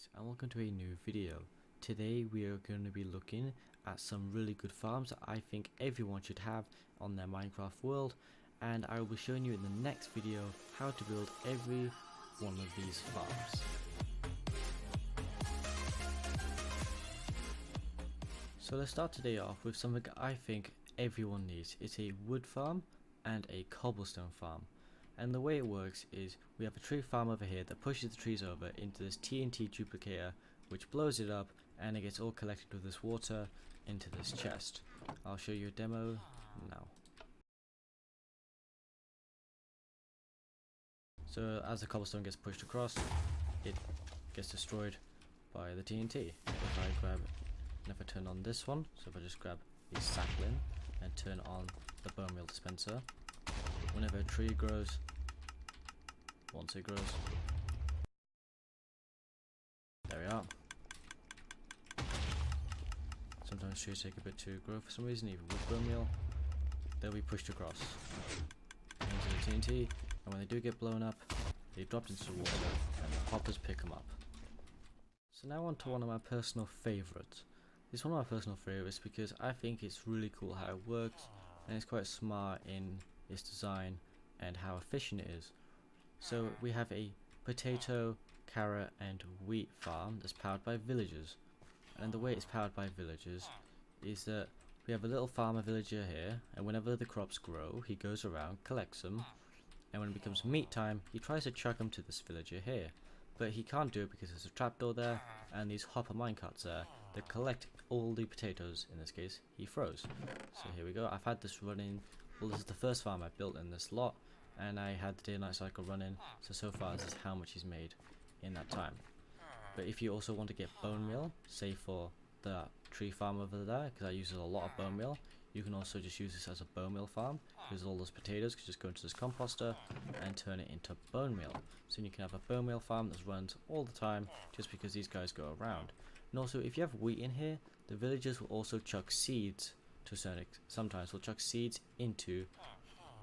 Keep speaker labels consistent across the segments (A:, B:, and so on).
A: guys, and welcome to a new video. Today we are going to be looking at some really good farms that I think everyone should have on their Minecraft world, and I will be showing you in the next video how to build every one of these farms. So let's start today off with something I think everyone needs. It's a wood farm and a cobblestone farm. And the way it works is we have a tree farm over here that pushes the trees over into this TNT duplicator, which blows it up and it gets all collected with this water into this chest. I'll show you a demo now. So as the cobblestone gets pushed across, it gets destroyed by the TNT. If I turn on this one, so if I just grab the sapling and turn on the bone meal dispenser, whenever a tree grows, once it grows, there we are. Sometimes trees take a bit to grow for some reason, even with bone meal. They'll be pushed across into the TNT, and when they do get blown up, they drop into the water and the hoppers pick them up. So now on to one of my personal favourites. It's one of my personal favourites because I think it's really cool how it works, and it's quite smart in its design and how efficient it is. So we have a potato, carrot and wheat farm that's powered by villagers, and the way it's powered by villagers is that we have a little farmer villager here, and whenever the crops grow he goes around, collects them, and when it becomes meat time he tries to chuck them to this villager here, but he can't do it because there's a trapdoor there and these hopper minecarts there that collect all the potatoes. In this case he throws. So here we go, I've had this running, well, this is the first farm I've built in this lot, and I had the day and night cycle running, so far this is how much he's made in that time. But if you also want to get bone meal, say for the tree farm over there, because I use a lot of bone meal, you can also just use this as a bone meal farm, because all those potatoes can just go into this composter and turn it into bone meal. So you can have a bone meal farm that runs all the time, just because these guys go around. And also, if you have wheat in here, the villagers will also chuck seeds to a certain extent. Sometimes will chuck seeds into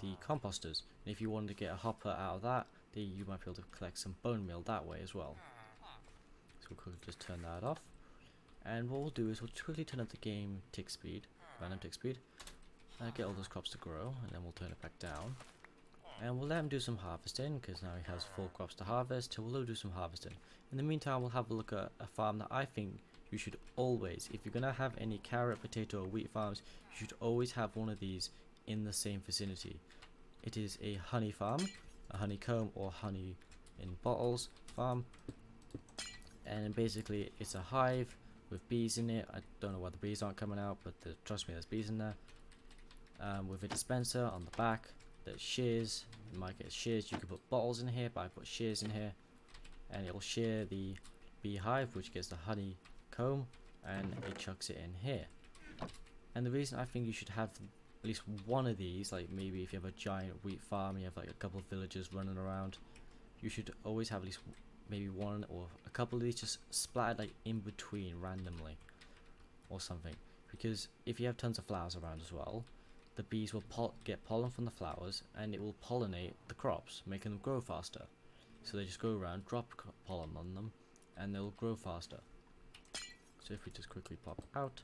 A: the composters, and if you wanted to get a hopper out of that, then you might be able to collect some bone meal that way as well. So we'll quickly just turn that off, and what we'll do is we'll quickly turn up the game tick speed, random tick speed, and get all those crops to grow, and then we'll turn it back down, and we'll let him do some harvesting because now he has 4 crops to harvest, so we'll do some harvesting. In the meantime, we'll have a look at a farm that I think you should always, if you're gonna have any carrot, potato or wheat farms, you should always have one of these in the same vicinity. It is a honey farm, a honeycomb or honey in bottles farm, and basically it's a hive with bees in it. I don't know why the bees aren't coming out, but trust me, there's bees in there. With a dispenser on the back that shears. You might get shears, you can put bottles in here, but I put shears in here, and it will shear the beehive, which gets the honeycomb, and it chucks it in here. And the reason I think you should have at least one of these, like maybe if you have a giant wheat farm, you have like a couple of villagers running around, you should always have at least maybe one or a couple of these just splattered like in between randomly or something, because if you have tons of flowers around as well, the bees will get pollen from the flowers and it will pollinate the crops, making them grow faster. So they just go around, drop pollen on them, and they'll grow faster. So if we just quickly pop out,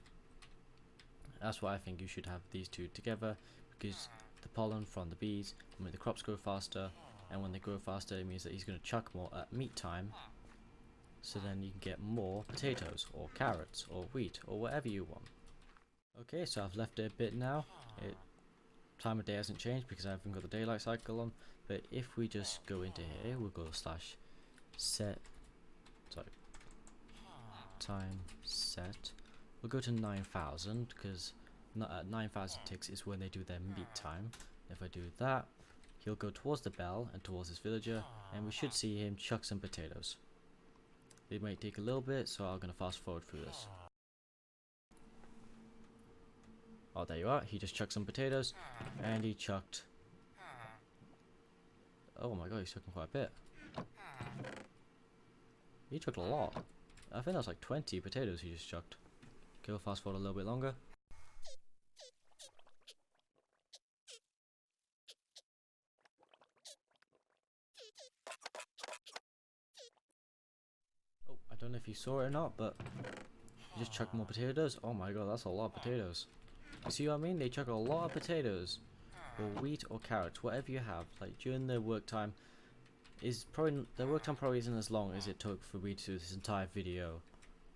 A: that's why I think you should have these two together, because the pollen from the bees will make the crops grow faster, and when they grow faster it means that he's going to chuck more at meat time, so then you can get more potatoes or carrots or wheat or whatever you want. Okay, so I've left it a bit now. Time of day hasn't changed because I haven't got the daylight cycle on, but if we just go into here, we'll go slash set, sorry, time set. We'll go to 9,000 because 9,000 ticks is when they do their meat time. If I do that, he'll go towards the bell and towards this villager, and we should see him chuck some potatoes. It might take a little bit, so I'm going to fast forward through this. Oh, there you are. He just chucked some potatoes, and he chucked... Oh my god, he's chucking quite a bit. He chucked a lot. I think that's like 20 potatoes he just chucked. Okay, we'll fast forward a little bit longer. Oh, I don't know if you saw it or not, but you just chuck more potatoes. Oh my god, that's a lot of potatoes. You see what I mean? They chuck a lot of potatoes, or wheat or carrots, whatever you have. Like during the work time, the work time probably isn't as long as it took for me to do this entire video,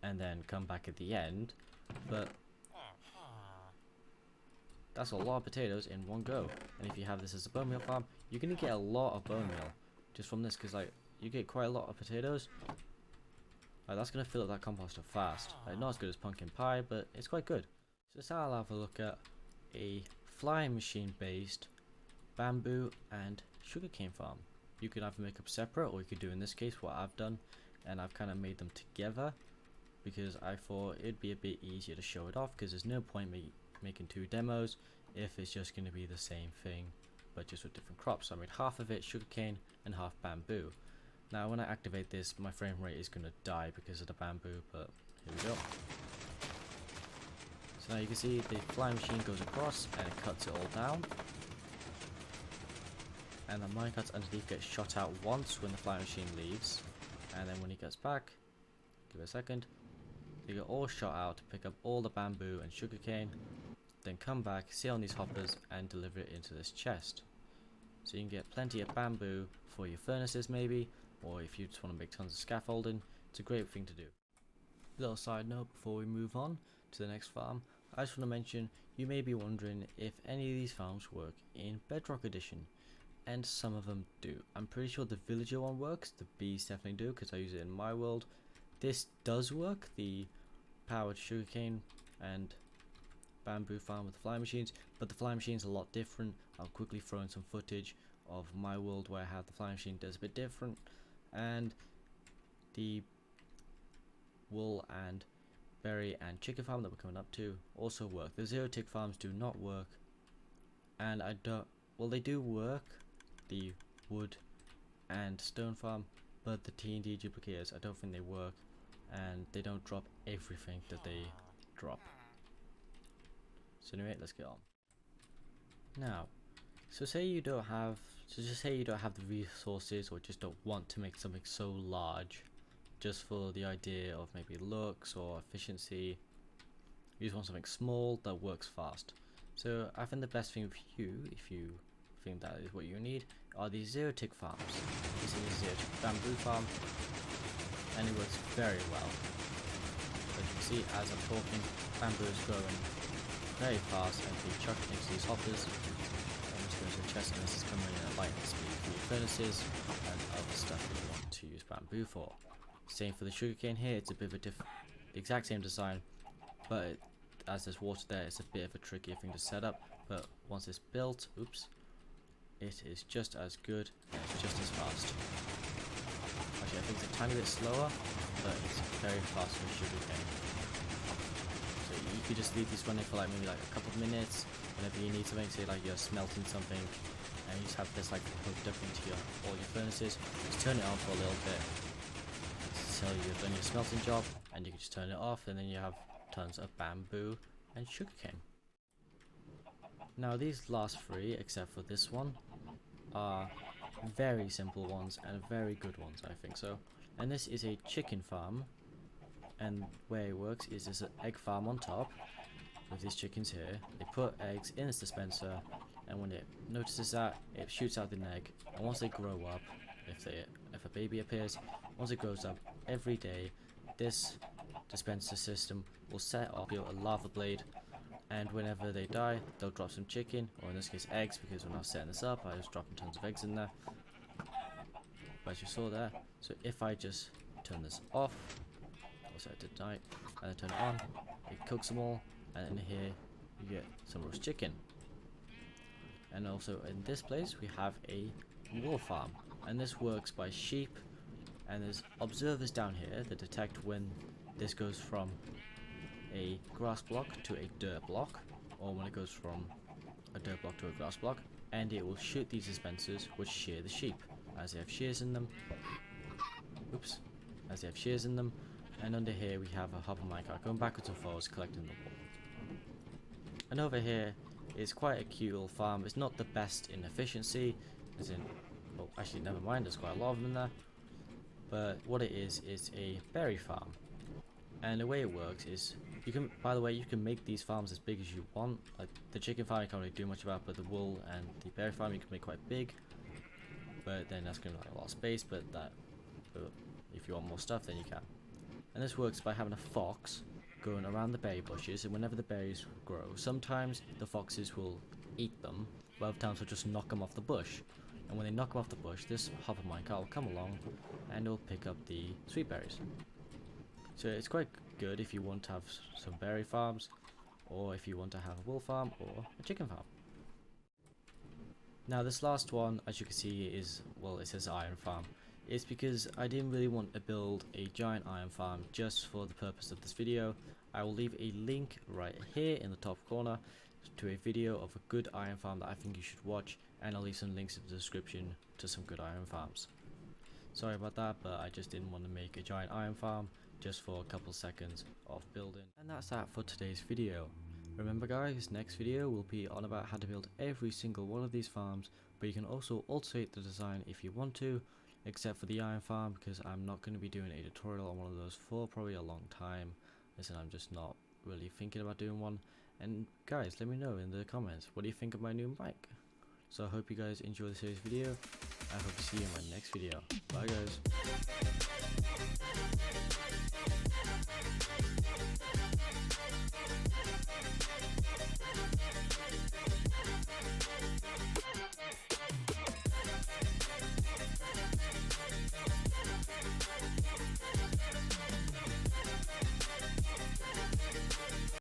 A: and then come back at the end. But that's a lot of potatoes in one go. And if you have this as a bone meal farm, you're gonna get a lot of bone meal just from this, because like you get quite a lot of potatoes. Like, that's gonna fill up that composter fast. Like, not as good as pumpkin pie, but it's quite good. So now I'll have a look at a flying machine based bamboo and sugarcane farm. You could either make them separate, or you could do in this case what I've done, and I've kind of made them together because I thought it'd be a bit easier to show it off, because there's no point me making two demos if it's just going to be the same thing but just with different crops. So I made half of it sugarcane and half bamboo. Now when I activate this, my frame rate is going to die because of the bamboo, but here we go. So now you can see the flying machine goes across and it cuts it all down, and the minecarts underneath get shot out once when the flying machine leaves, and then when he gets back, give it a second, they get all shot out to pick up all the bamboo and sugarcane, then come back, sit on these hoppers and deliver it into this chest. So you can get plenty of bamboo for your furnaces maybe, or if you just want to make tons of scaffolding, it's a great thing to do. Little side note before we move on to the next farm, I just want to mention, you may be wondering if any of these farms work in Bedrock Edition, and some of them do. I'm pretty sure the villager one works, the bees definitely do because I use it in my world. This does work, the powered sugarcane and bamboo farm with the fly machines, but the fly machine's a lot different. I'll quickly throw in some footage of my world where I have the fly machine does a bit different, and the wool and berry and chicken farm that we're coming up to also work. The zero tick farms do not work, and well, they do work, the wood and stone farm, but the TNT duplicators, I don't think they work, and they don't drop everything that they drop. So anyway, let's get on. Now, just say you don't have the resources, or just don't want to make something so large just for the idea of maybe looks or efficiency. You just want something small that works fast. So I think the best thing for you, if you think that is what you need, are these zero tick farms. This is a zero tick bamboo farm, and it works very well. As you can see, as I'm talking, bamboo is growing very fast and being chucked into these hoppers. I'm just going to the chest, and this is coming in at lightning speed for your furnaces and other stuff you want to use bamboo for. Same for the sugarcane here, it's a bit of the exact same design, but as there's water there, it's a bit of a trickier thing to set up, but once it's built, it is just as good and it's just as fast. Actually, I think it's a tiny bit slower, but it's very fast for sugarcane. So you could just leave this running for like maybe like a couple of minutes whenever you need something, say like you're smelting something and you just have this like hooked up into all your furnaces. Just turn it on for a little bit until you've done your smelting job, and you can just turn it off, and then you have tons of bamboo and sugarcane. Now these last three, except for this one, are very simple ones and very good ones, I think so. And this is a chicken farm, and where it works is there's an egg farm on top with these chickens here. They put eggs in this dispenser, and when it notices that, it shoots out an egg, and once they grow up, if a baby appears, once it grows up, every day this dispenser system will set off a lava blade, and whenever they die, they'll drop some chicken, or in this case eggs, because when I was setting this up I was dropping tons of eggs in there, but as you saw there. So if I just turn this off, or set it to night, and then turn it on, it cooks them all, and in here you get some roast chicken. And also in this place we have a wool farm, and this works by sheep, and there's observers down here that detect when this goes from a grass block to a dirt block, or when it goes from a dirt block to a grass block, and it will shoot these dispensers which shear the sheep as they have shears in them. As they have shears in them. And under here we have a hopper minecart going backwards and forwards collecting the wool. And over here is quite a cute little farm. It's not the best in efficiency, as in, well, actually never mind, there's quite a lot of them in there, but what it is a berry farm. And the way it works is, you can, by the way, you can make these farms as big as you want. Like the chicken farm you can't really do much about, but the wool and the berry farm you can make quite big. But then that's going to be a lot of space, but if you want more stuff, then you can. And this works by having a fox going around the berry bushes, and whenever the berries grow, sometimes the foxes will eat them, but other times they'll just knock them off the bush. And when they knock them off the bush, this hopper minecart will come along and it'll pick up the sweet berries. So it's quite good if you want to have some berry farms, or if you want to have a wool farm or a chicken farm. Now this last one, as you can see, is, well, it says iron farm. It's because I didn't really want to build a giant iron farm just for the purpose of this video. I will leave a link right here in the top corner to a video of a good iron farm that I think you should watch, and I'll leave some links in the description to some good iron farms. Sorry about that, but I just didn't want to make a giant iron farm just for a couple seconds of building. And that's that for today's video. Remember guys, next video will be on about how to build every single one of these farms, but you can also alter the design if you want to, except for the iron farm, because I'm not going to be doing a tutorial on one of those for probably a long time. Listen, I'm just not really thinking about doing one. And guys, let me know in the comments, what do you think of my new mic? So I hope you guys enjoy this video. I hope to see you in my next video. Bye guys.